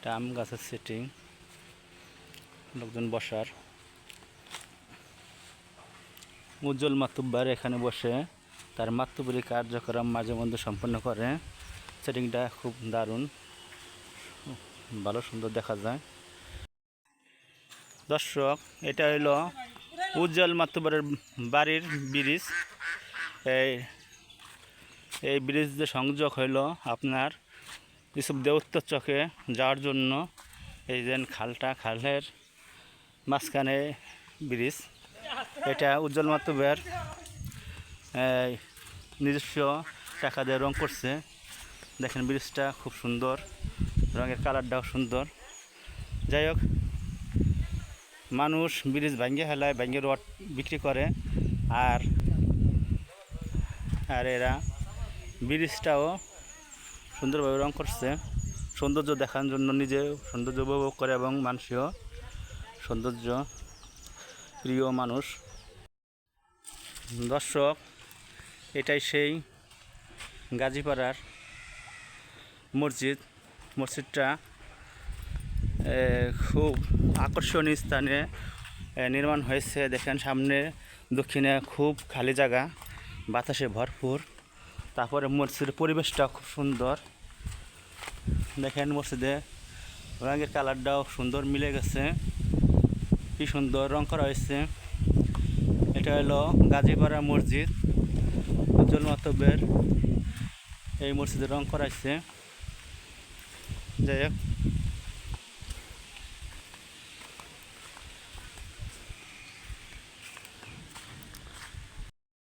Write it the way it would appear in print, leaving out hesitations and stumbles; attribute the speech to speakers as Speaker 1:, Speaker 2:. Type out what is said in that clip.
Speaker 1: এটা আম গাছের সেটিং, লোকজন বসার। উজ্জ্বল মাতুব্বার এখানে বসে তার মাতুব্বরি কার্যক্রম মাঝে মধ্যে সম্পন্ন করে। সেটিংটা খুব দারুণ, ভালো সুন্দর দেখা যায়। দর্শক, এটা হলো উজ্জ্বল মাতুব্বরের বাড়ির ব্রিজ। এই ব্রিজ যে সংযোগ হইল আপনার ইউসুফ দেউত্তর চকে যাওয়ার জন্য। এই যে খালের মাঝখানে ব্রিজ। এটা উজ্জ্বল মাতুব্বর নিজস্ব টাকা দিয়ে রং করছে। দেখেন ব্রিজটা খুব সুন্দর, রঙের কালারটাও সুন্দর। যাই হোক, মানুষ ব্রিজ ভাঙ্গে ফেলায়, ভাঙ্গে রড বিক্রি করে। আর এরা ব্রিজটাও সুন্দরভাবে রং করছে, সৌন্দর্য দেখার জন্য। নিজে সৌন্দর্য উপভোগ করে এবং মানুষও সৌন্দর্য প্রিয় মানুষ। দর্শক, এটাই সেই গাজীপাড়ার মসজিদটা খুব আকর্ষণীয় স্থানে নির্মাণ হয়েছে। দেখেন সামনে দক্ষিণে খুব খালি জায়গা, বাতাসে ভরপুর। তারপরে মসজিদের পরিবেশটা খুব সুন্দর। দেখেন মসজিদে রঙের কালারটাও সুন্দর মিলে গেছে, কি সুন্দর রং করা হয়েছে। এটা হলো গাজীপাড়া মসজিদ, উজ্জ্বল মাতুব্বর এই মসজিদে রং করা হয়েছে। যাই হোক,